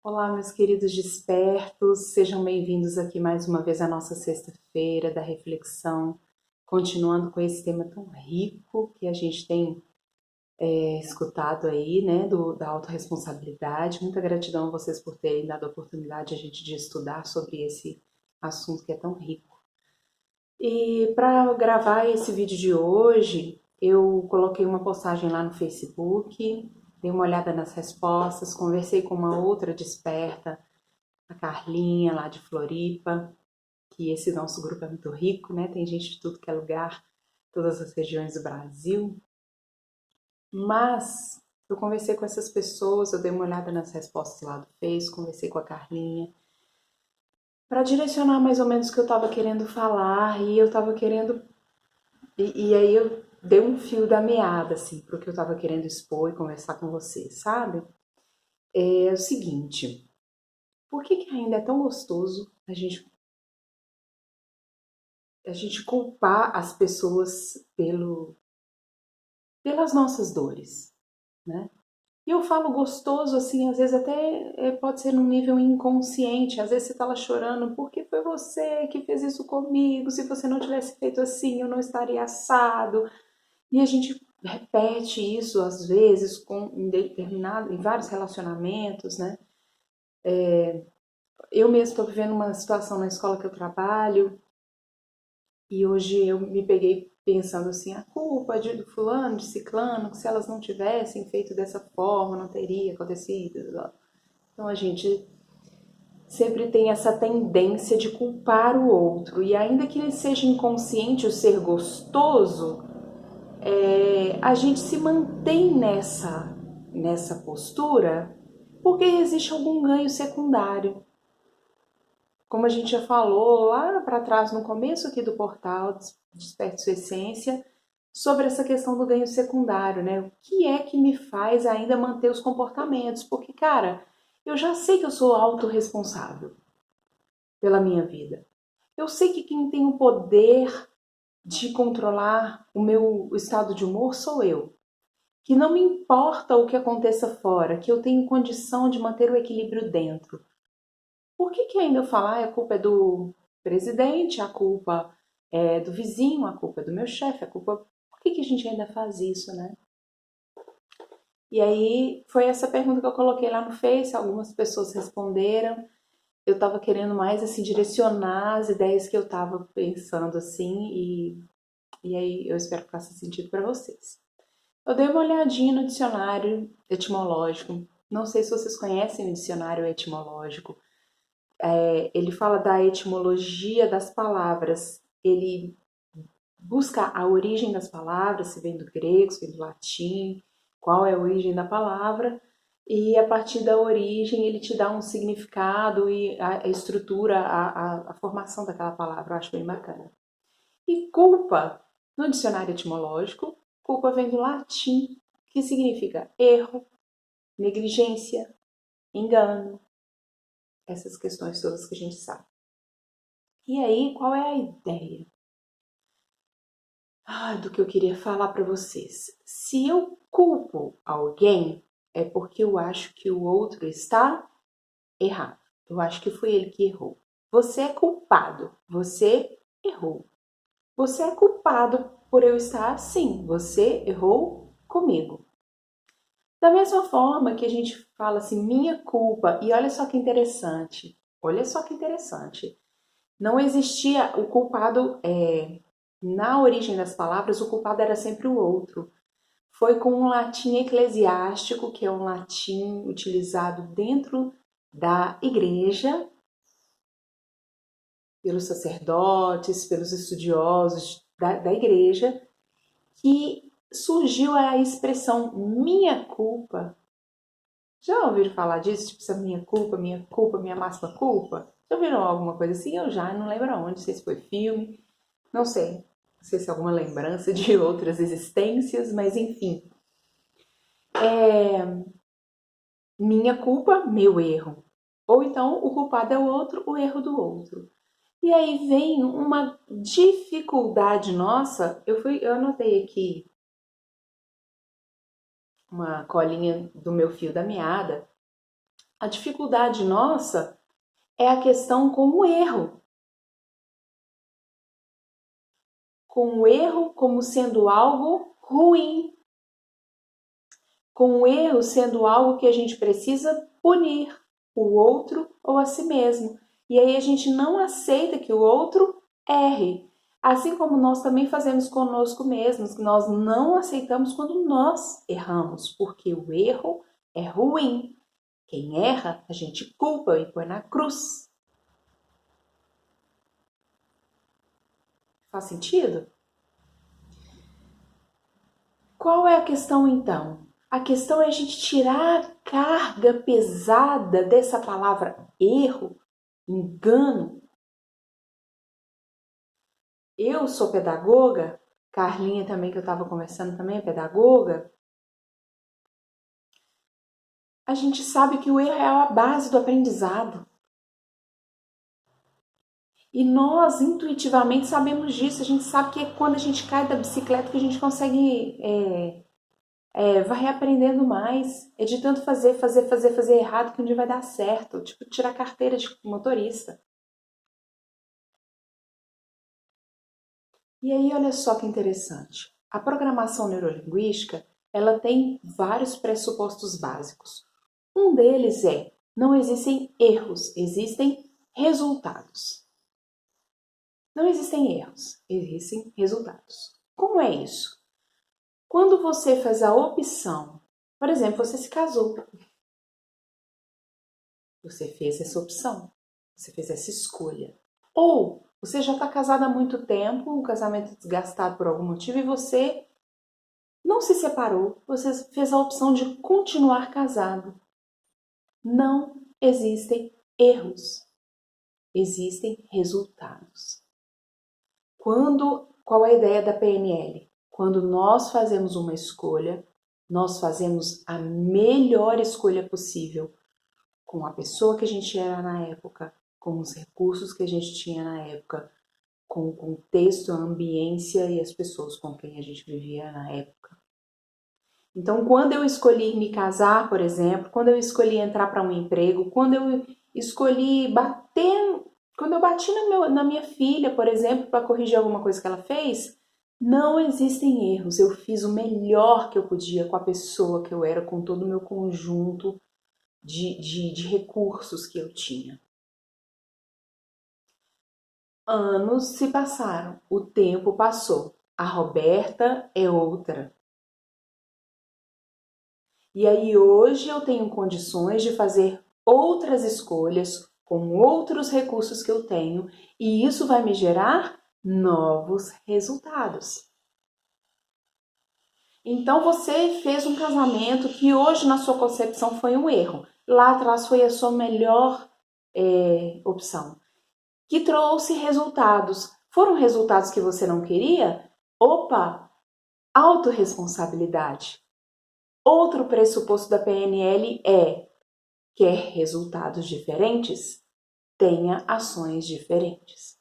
Olá, meus queridos despertos, sejam bem-vindos aqui mais uma vez à nossa sexta-feira da reflexão, continuando com esse tema tão rico que a gente tem escutado aí, né, da autorresponsabilidade. Muita gratidão a vocês por terem dado a oportunidade a gente de estudar sobre esse assunto que é tão rico. E para gravar esse vídeo de hoje, eu coloquei uma postagem lá no Facebook, dei uma olhada nas respostas, conversei com uma outra desperta, a Carlinha, lá de Floripa, que esse nosso grupo é muito rico, né? Tem gente de tudo que é lugar, todas as regiões do Brasil. Mas eu conversei com essas pessoas, eu dei uma olhada nas respostas lá do Face, conversei com a Carlinha, para direcionar mais ou menos o que eu estava querendo falar, e eu estava querendo. E aí eu dei um fio da meada, assim, pro que eu estava querendo expor e conversar com vocês, sabe? É o seguinte, por que que ainda é tão gostoso a gente culpar as pessoas pelas nossas dores, né? E eu falo gostoso, assim, às vezes até pode ser num nível inconsciente. Às vezes você tá lá chorando, porque foi você que fez isso comigo. Se você não tivesse feito assim, eu não estaria assado. E a gente repete isso, às vezes, em vários relacionamentos, né? Eu mesmo estou vivendo uma situação na escola que eu trabalho, e hoje eu me peguei pensando assim, a culpa de fulano, de ciclano, que se elas não tivessem feito dessa forma, não teria acontecido. Então a gente sempre tem essa tendência de culpar o outro. E ainda que ele seja inconsciente o ser gostoso, a gente se mantém nessa postura porque existe algum ganho secundário. Como a gente já falou lá para trás no começo aqui do portal Desperte Sua Essência, sobre essa questão do ganho secundário, né? O que é que me faz ainda manter os comportamentos? Porque, cara, eu já sei que eu sou autorresponsável pela minha vida. Eu sei que quem tem o poder de controlar o meu estado de humor sou eu. Que não me importa o que aconteça fora, que eu tenho condição de manter o equilíbrio dentro. Por que que ainda eu falar a culpa é do presidente, a culpa é do vizinho, a culpa é do meu chefe, a culpa... Por que que a gente ainda faz isso, né? E aí foi essa pergunta que eu coloquei lá no Face, algumas pessoas responderam. Eu estava querendo mais assim direcionar as ideias que eu estava pensando assim e aí eu espero que faça sentido para vocês. Eu dei uma olhadinha no dicionário etimológico. Não sei se vocês conhecem o dicionário etimológico. Ele fala da etimologia das palavras. Ele busca a origem das palavras, se vem do grego, se vem do latim, qual é a origem da palavra, e a partir da origem ele te dá um significado e a estrutura, a formação daquela palavra. Eu acho bem bacana. E culpa, no dicionário etimológico, culpa vem do latim, que significa erro, negligência, engano, essas questões todas que a gente sabe. E aí, qual é a ideia? Do que eu queria falar para vocês. Se eu culpo alguém, é porque eu acho que o outro está errado. Eu acho que foi ele que errou. Você é culpado. Você errou. Você é culpado por eu estar assim. Você errou comigo. Da mesma forma que a gente fala assim, minha culpa, e olha só que interessante. Olha só que interessante. Não existia o culpado, na origem das palavras, o culpado era sempre o outro. Foi com um latim eclesiástico, que é um latim utilizado dentro da igreja, pelos sacerdotes, pelos estudiosos da igreja, que surgiu a expressão minha culpa. Já ouviram falar disso? Tipo, essa minha culpa, minha máxima culpa? Já ouviram alguma coisa assim? Eu já não lembro aonde, não sei se foi filme, não sei. Não sei se é alguma lembrança de outras existências, mas enfim. Minha culpa, meu erro. Ou então o culpado é o outro, o erro do outro. E aí vem uma dificuldade nossa. Eu anotei aqui uma colinha do meu fio da meada, A dificuldade nossa é a questão com o erro. Com o erro como sendo algo ruim. Com o erro sendo algo que a gente precisa punir o outro ou a si mesmo. E aí a gente não aceita que o outro erre. Assim como nós também fazemos conosco mesmos, nós não aceitamos quando nós erramos, porque o erro é ruim. Quem erra, a gente culpa e põe na cruz. Faz sentido? Qual é a questão então? A questão é a gente tirar a carga pesada dessa palavra erro, engano. Eu sou pedagoga, Carlinha também, que eu estava conversando também, é pedagoga. A gente sabe que o erro é a base do aprendizado. E nós, intuitivamente, sabemos disso. A gente sabe que é quando a gente cai da bicicleta que a gente consegue vai reaprendendo mais. É de tanto fazer errado que um dia vai dar certo. Tipo, tirar a carteira de motorista. E aí, olha só que interessante. A programação neurolinguística, ela tem vários pressupostos básicos. Um deles é, não existem erros, existem resultados. Não existem erros, existem resultados. Como é isso? Quando você faz a opção, por exemplo, você se casou, você fez essa opção, você fez essa escolha. Ou você já está casado há muito tempo, um casamento desgastado por algum motivo e você não se separou, você fez a opção de continuar casado. Não existem erros, existem resultados. Qual é a ideia da PNL? Quando nós fazemos uma escolha, nós fazemos a melhor escolha possível com a pessoa que a gente era na época, com os recursos que a gente tinha na época, com o contexto, a ambiência e as pessoas com quem a gente vivia na época. Então, quando eu escolhi me casar, por exemplo, quando eu escolhi entrar para um emprego, quando eu escolhi quando eu bati na minha filha, por exemplo, para corrigir alguma coisa que ela fez, não existem erros. Eu fiz o melhor que eu podia com a pessoa que eu era, com todo o meu conjunto de recursos que eu tinha. Anos se passaram, o tempo passou. A Roberta é outra. E aí hoje eu tenho condições de fazer outras escolhas com outros recursos que eu tenho e isso vai me gerar novos resultados. Então você fez um casamento que hoje na sua concepção foi um erro. Lá atrás foi a sua melhor opção. Que trouxe resultados. Foram resultados que você não queria? Opa! Autorresponsabilidade. Outro pressuposto da PNL é: quer resultados diferentes? Tenha ações diferentes.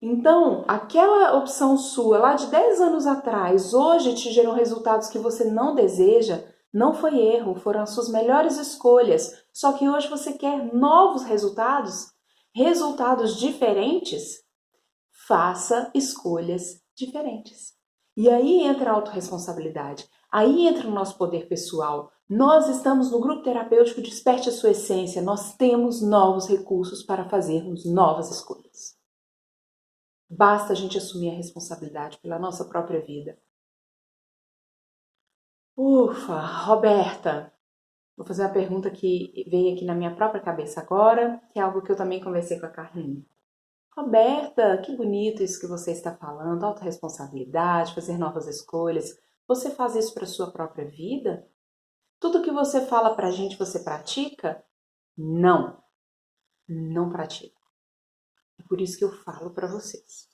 Então, aquela opção sua lá de 10 anos atrás, hoje te gerou resultados que você não deseja, não foi erro, foram as suas melhores escolhas. Só que hoje você quer novos resultados, resultados diferentes. Faça escolhas diferentes. E aí entra a autorresponsabilidade. Aí entra o nosso poder pessoal. Nós estamos no grupo terapêutico Desperte a Sua Essência. Nós temos novos recursos para fazermos novas escolhas. Basta a gente assumir a responsabilidade pela nossa própria vida. Ufa, Roberta, vou fazer uma pergunta que veio aqui na minha própria cabeça agora, que é algo que eu também conversei com a Carlinha. Roberta, que bonito isso que você está falando, autorresponsabilidade, fazer novas escolhas. Você faz isso para a sua própria vida? Tudo que você fala para a gente, você pratica? Não, não pratico. É por isso que eu falo para vocês.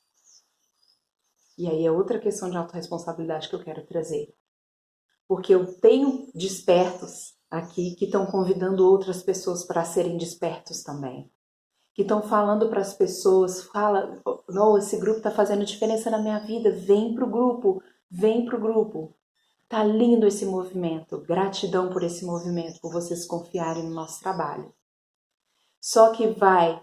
E aí é outra questão de autorresponsabilidade que eu quero trazer. Porque eu tenho despertos aqui que estão convidando outras pessoas para serem despertos também. Que estão falando para as pessoas, esse grupo está fazendo diferença na minha vida, vem pro grupo, vem pro grupo. Tá lindo esse movimento. Gratidão por esse movimento, por vocês confiarem no nosso trabalho. Só que vai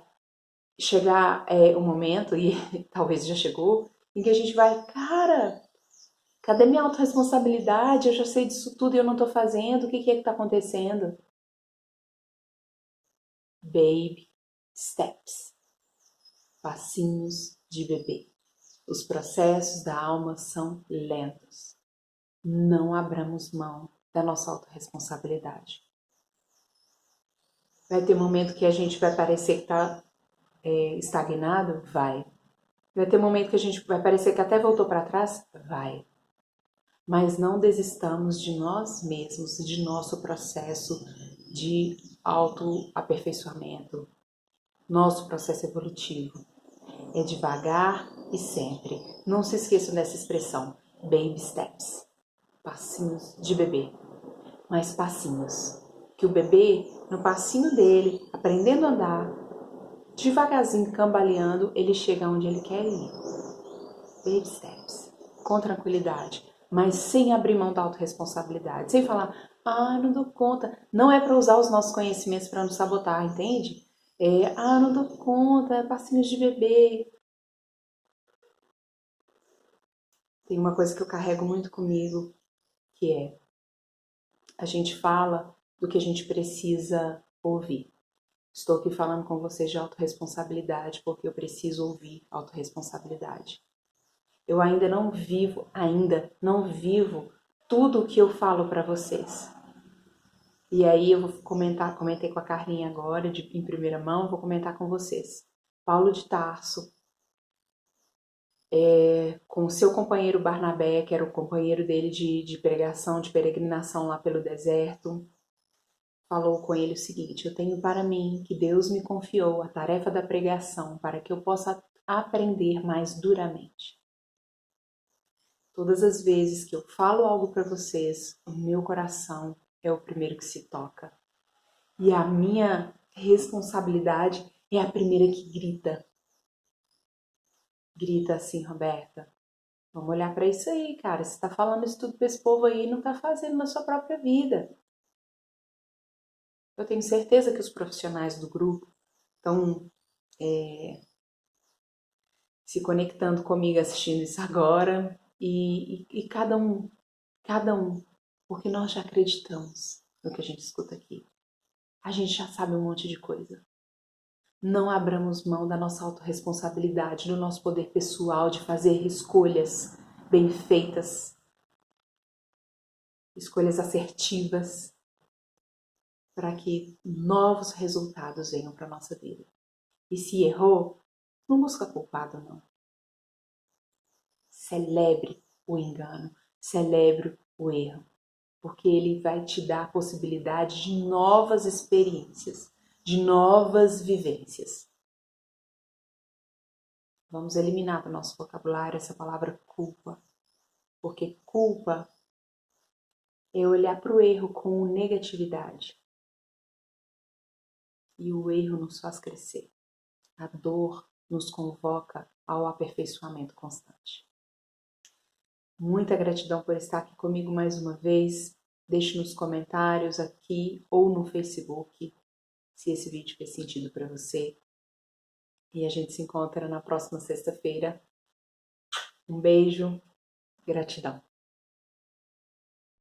chegar um momento, e talvez já chegou, em que a gente vai, cara, cadê minha autorresponsabilidade? Eu já sei disso tudo e eu não tô fazendo. O que é que tá acontecendo? Baby steps. Passinhos de bebê. Os processos da alma são lentos. Não abramos mão da nossa autorresponsabilidade. Vai ter momento que a gente vai parecer que está estagnado? Vai. Vai ter momento que a gente vai parecer que até voltou para trás? Vai. Mas não desistamos de nós mesmos, de nosso processo de autoaperfeiçoamento, nosso processo evolutivo. É devagar e sempre. Não se esqueçam dessa expressão, baby steps, passinhos de bebê, mas passinhos. Que o bebê, no passinho dele, aprendendo a andar, devagarzinho, cambaleando, ele chega onde ele quer ir. Baby steps, com tranquilidade, mas sem abrir mão da autorresponsabilidade, sem falar, não dou conta. Não é para usar os nossos conhecimentos para nos sabotar, entende? Não dou conta, passinhos de bebê. Tem uma coisa que eu carrego muito comigo, que é, a gente fala do que a gente precisa ouvir. Estou aqui falando com vocês de autorresponsabilidade, porque eu preciso ouvir autorresponsabilidade. Eu ainda não vivo tudo o que eu falo para vocês. E aí eu vou comentei com a Carlinha agora, em primeira mão, vou comentar com vocês. Paulo de Tarso, com o seu companheiro Barnabé, que era o companheiro dele de pregação, de peregrinação lá pelo deserto, falou com ele o seguinte: eu tenho para mim que Deus me confiou a tarefa da pregação para que eu possa aprender mais duramente. Todas as vezes que eu falo algo para vocês, o meu coração é o primeiro que se toca. E a minha responsabilidade é a primeira que grita. Grita assim, Roberta, vamos olhar para isso aí, cara. Você está falando isso tudo para esse povo aí e não está fazendo na sua própria vida. Eu tenho certeza que os profissionais do grupo estão se conectando comigo, assistindo isso agora. E cada um, porque nós já acreditamos no que a gente escuta aqui. A gente já sabe um monte de coisa. Não abramos mão da nossa autorresponsabilidade, do nosso poder pessoal de fazer escolhas bem feitas, escolhas assertivas, para que novos resultados venham para a nossa vida. E se errou, não busca culpado, não. Celebre o engano, celebre o erro, porque ele vai te dar a possibilidade de novas experiências, de novas vivências. Vamos eliminar do nosso vocabulário essa palavra culpa, porque culpa é olhar para o erro com negatividade. E o erro nos faz crescer. A dor nos convoca ao aperfeiçoamento constante. Muita gratidão por estar aqui comigo mais uma vez. Deixe nos comentários aqui ou no Facebook se esse vídeo fez sentido para você. E a gente se encontra na próxima sexta-feira. Um beijo, gratidão.